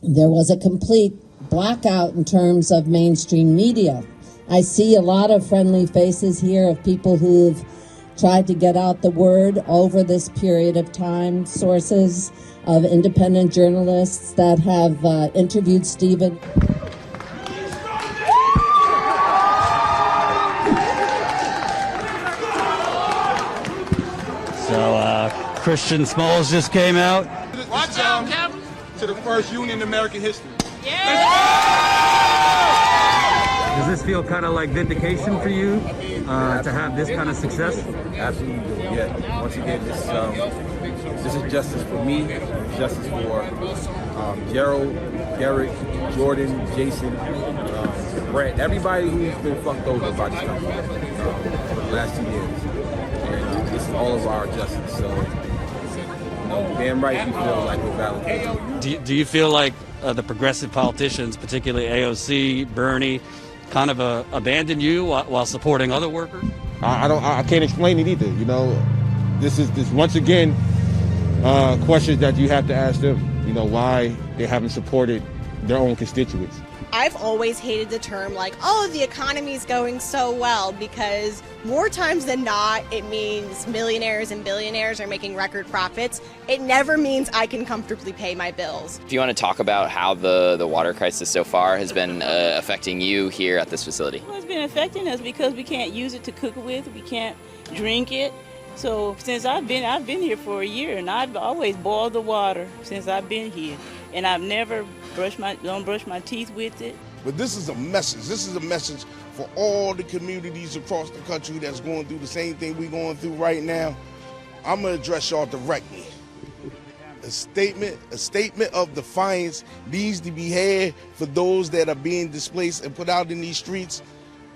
There was a complete blackout in terms of mainstream media. I see a lot of friendly faces here of people who've tried to get out the word over this period of time, sources of independent journalists that have interviewed Stephen. So Christian Smalls just came out. Watch out, Captain. To the first union in American history. Does this feel kind of like vindication for you to have this kind of success? Absolutely, yeah. Once again, this is justice for me, justice for Gerald, Derek, Jordan, Jason, Brett, everybody who's been fucked over by this company for the last 2 years. And this is all of our justice. So, damn right we feel like we're validated. Do you feel like the progressive politicians, particularly AOC, Bernie, kind of abandoned you while supporting other workers? I can't explain it either. This once again questions that you have to ask them. Why they haven't supported their own constituents. I've always hated the term the economy's going so well, because more times than not, it means millionaires and billionaires are making record profits. It never means I can comfortably pay my bills. Do you want to talk about how the water crisis so far has been affecting you here at this facility? Well, it's been affecting us because we can't use it to cook with, we can't drink it. So since I've been here for a year, and I've always boiled the water since I've been here, and I've never don't brush my teeth with it. But this is a message. This is a message for all the communities across the country that's going through the same thing we're going through right now. I'm gonna address y'all directly. A statement of defiance needs to be had for those that are being displaced and put out in these streets.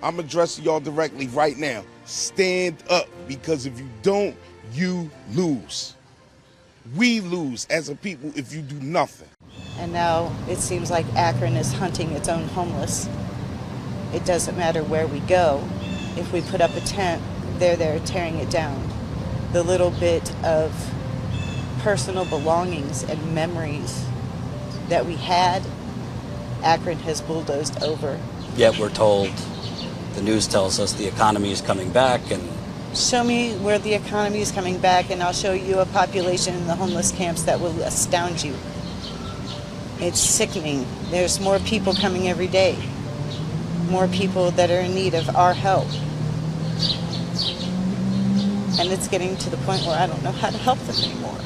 I'm addressing y'all directly right now. Stand up, because if you don't, you lose. We lose as a people if you do nothing. And now it seems like Akron is hunting its own homeless. It doesn't matter where we go. If we put up a tent, they're there tearing it down. The little bit of personal belongings and memories that we had, Akron has bulldozed over. Yet we're told, the news tells us the economy is coming back, and show me where the economy is coming back, and I'll show you a population in the homeless camps that will astound you. It's sickening. There's more people coming every day. More people that are in need of our help. And it's getting to the point where I don't know how to help them anymore.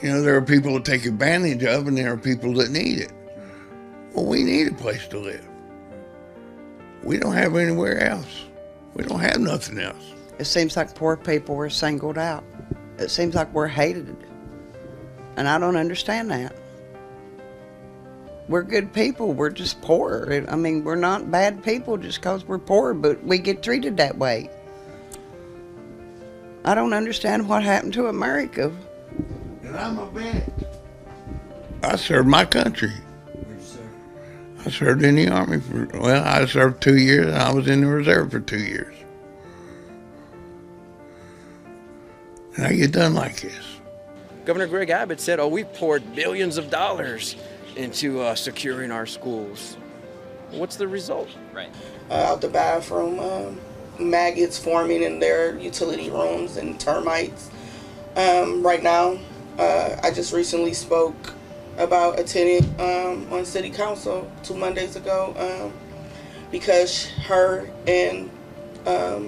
There are people that take advantage of, and there are people that need it. Well, we need a place to live. We don't have anywhere else. We don't have nothing else. It seems like poor people are singled out. It seems like we're hated. And I don't understand that. We're good people, we're just poor. I mean, we're not bad people just because we're poor, but we get treated that way. I don't understand what happened to America. And I'm a vet. I served my country. I served in the Army I served 2 years, and I was in the reserve for 2 years. And I get done like this. Governor Greg Abbott said, we've poured billions of dollars into securing our schools. What's the result? Right. Out the bathroom, maggots forming in their utility rooms and termites. Right now, I just recently spoke about attending on city council 2 Mondays ago because her and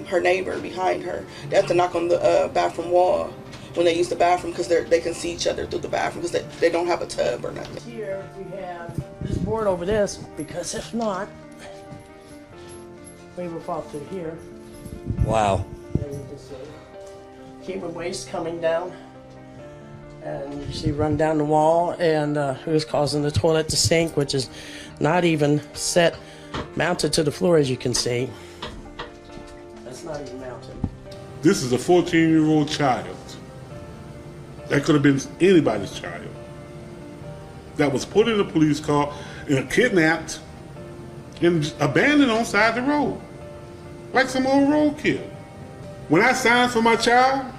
her neighbor behind her, they have to knock on the bathroom wall when they use the bathroom because they can see each other through the bathroom because they don't have a tub or nothing. Here we have this board over this, because if not, we will fall through here. Wow. And you can see human waste coming down, and you see run down the wall, and who's causing the toilet to sink, which is not even mounted to the floor, as you can see. That's not even mounted. This is a 14-year-old child. That could have been anybody's child. That was put in a police car and kidnapped and abandoned on side the road. Like some old roadkill. When I signed for my child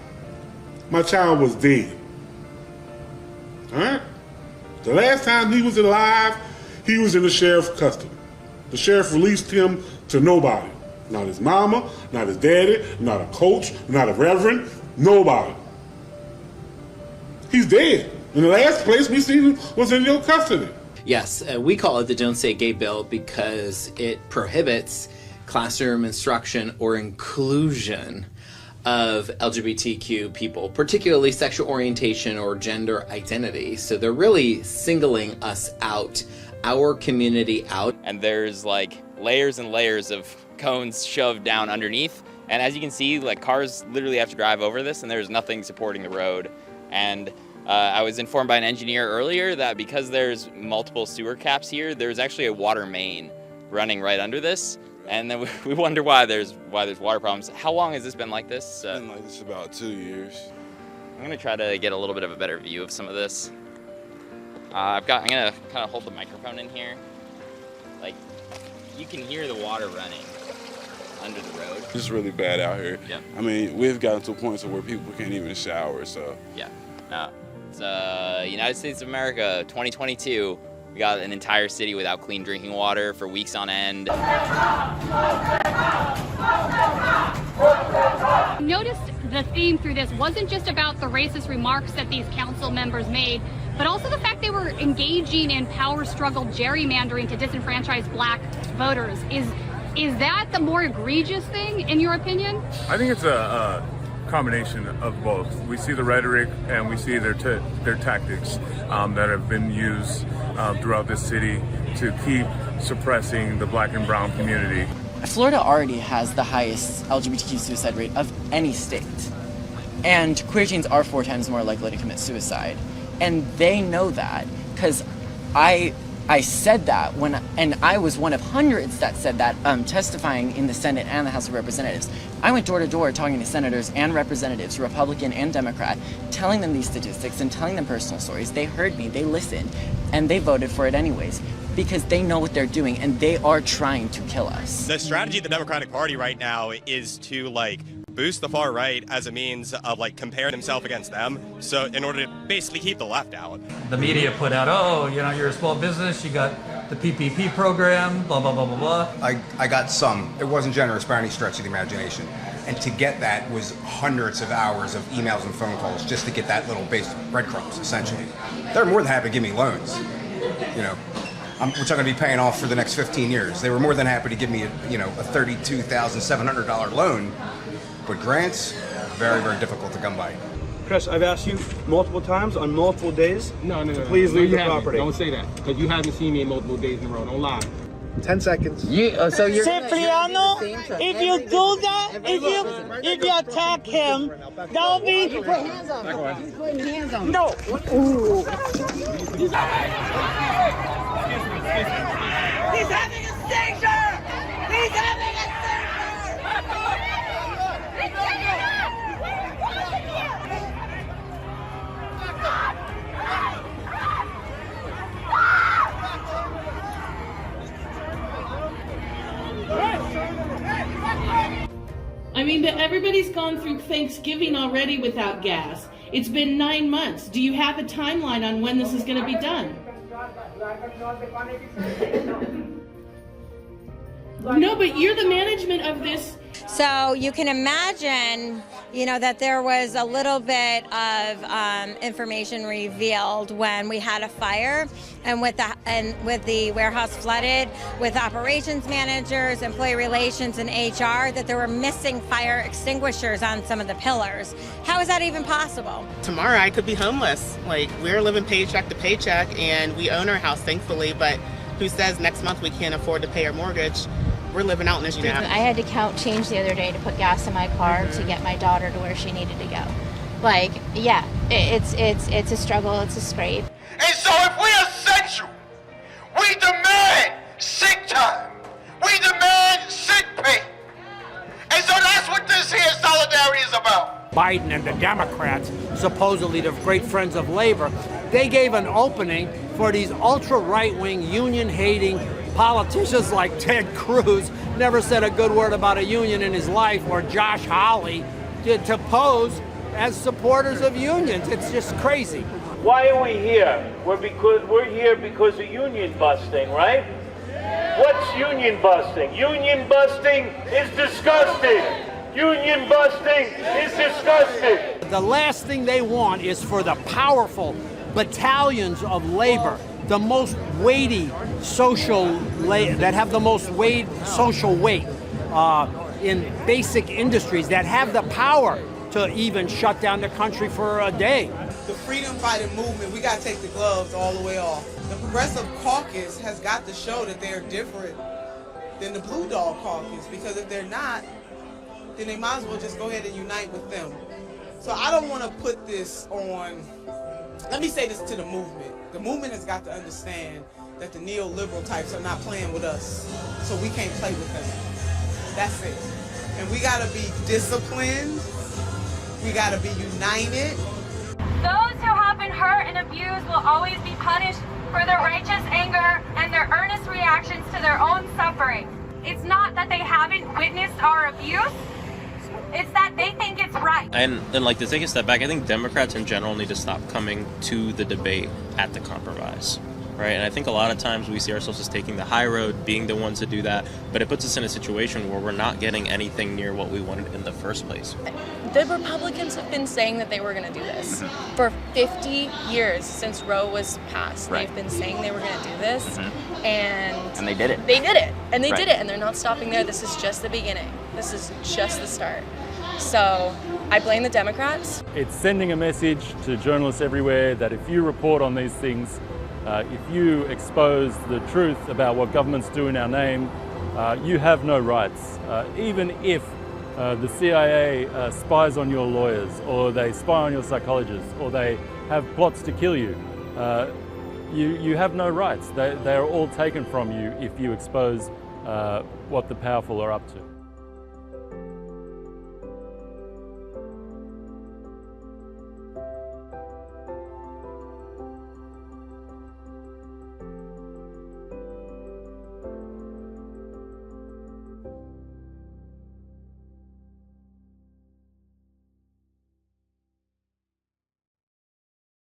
was dead. Alright? The last time he was alive, he was in the sheriff's custody. The sheriff released him to nobody. Not his mama, not his daddy, not a coach, not a reverend, nobody. He's dead. And the last place we seen him was in your custody. Yes, we call it the Don't Say Gay bill because it prohibits classroom instruction or inclusion of LGBTQ people, particularly sexual orientation or gender identity. So they're really singling us out, our community out. And there's like layers and layers of cones shoved down underneath. And as you can see, like cars literally have to drive over this and there's nothing supporting the road. And I was informed by an engineer earlier that because there's multiple sewer caps here, there's actually a water main running right under this. And then we wonder why there's water problems. How long has this been like this? It's been like this about 2 years. I'm gonna try to get a little bit of a better view of some of this. I'm gonna kind of hold the microphone in here. Like, you can hear the water running under the road. It's really bad out here. Yeah. I mean, we've gotten to a point where people can't even shower, so. Yeah. No. It's United States of America, 2022. We got an entire city without clean drinking water for weeks on end. Noticed the theme through this wasn't just about the racist remarks that these council members made, but also the fact they were engaging in power struggle gerrymandering to disenfranchise black voters. Is that the more egregious thing, in your opinion? I think it's a combination of both. We see the rhetoric and we see their tactics that have been used throughout this city to keep suppressing the black and brown community. Florida already has the highest LGBTQ suicide rate of any state. And queer teens are 4 times more likely to commit suicide. And they know that, because I said that and I was one of hundreds that said that, testifying in the Senate and the House of Representatives. I went door to door talking to senators and representatives, Republican and Democrat, telling them these statistics and telling them personal stories. They heard me, they listened, and they voted for it anyways, because they know what they're doing and they are trying to kill us. The strategy of the Democratic Party right now is to boost the far right as a means of comparing himself against them, so in order to basically keep the left out. The media put out, oh, you're a small business, you got the PPP program, blah, blah, blah, blah, blah. I got some. It wasn't generous by any stretch of the imagination. And to get that was hundreds of hours of emails and phone calls just to get that little base breadcrumbs, essentially. They're more than happy to give me loans, which I'm going to be paying off for the next 15 years. They were more than happy to give me a $32,700 loan. But grants, very, very difficult to come by. Chris, I've asked you multiple times on multiple days to please leave the property. Don't say that, because you haven't seen me multiple days in a row. Don't lie. 10 seconds. So you're Cipriano, if you do that, if you attack him, that'll be. You put hands on him. He's putting hands on him. No. He's having a seizure. He's having a seizure. I mean, but everybody's gone through Thanksgiving already without gas. It's been 9 months. Do you have a timeline on when this is going to be done? No, but you're the management of this. So you can imagine, that there was a little bit of information revealed when we had a fire and with the warehouse flooded, with operations managers, employee relations, and HR, that there were missing fire extinguishers on some of the pillars. How is that even possible? Tomorrow I could be homeless. We're living paycheck to paycheck and we own our house, thankfully, but who says next month we can't afford to pay our mortgage? We're living out in the street. I had to count change the other day to put gas in my car to get my daughter to where she needed to go. It's a struggle, it's a scrape. And so if we are essential, we demand sick time. We demand sick pay. And so that's what this here solidarity is about. Biden and the Democrats, supposedly the great friends of labor, they gave an opening for these ultra right-wing union-hating politicians like Ted Cruz, never said a good word about a union in his life, or Josh Hawley, to pose as supporters of unions. It's just crazy. Why are we here? We're here because of union busting, right? What's union busting? Union busting is disgusting. Union busting is disgusting. The last thing they want is for the powerful battalions of labor, the most weighty that have the most social weight in basic industries, that have the power to even shut down the country for a day. The freedom fighting movement, we got to take the gloves all the way off. The Progressive Caucus has got to show that they're different than the Blue Dog Caucus, because if they're not, then they might as well just go ahead and unite with them. So I don't want to put this on, let me say this to the movement. The movement has got to understand that the neoliberal types are not playing with us, so we can't play with them. That's it. And we got to be disciplined. We got to be united. Those who have been hurt and abused will always be punished for their righteous anger and their earnest reactions to their own suffering. It's not that they haven't witnessed our abuse, it's that they think it's right. And like, to take a step back, I think Democrats in general need to stop coming to the debate at the compromise, right? And I think a lot of times we see ourselves as taking the high road, being the ones to do that, but it puts us in a situation where we're not getting anything near what we wanted in the first place. The Republicans have been saying that they were going to do this for 50 years since Roe was passed. Right. They've been saying they were going to do this, And they did it. They did it, and they Right. did it, and they're not stopping there. This is just the beginning. This is just the start. So I blame the Democrats. It's sending a message to journalists everywhere that if you report on these things, if you expose the truth about what governments do in our name, you have no rights. Even if the CIA spies on your lawyers, or they spy on your psychologists, or they have plots to kill you, you have no rights. They are all taken from you if you expose what the powerful are up to.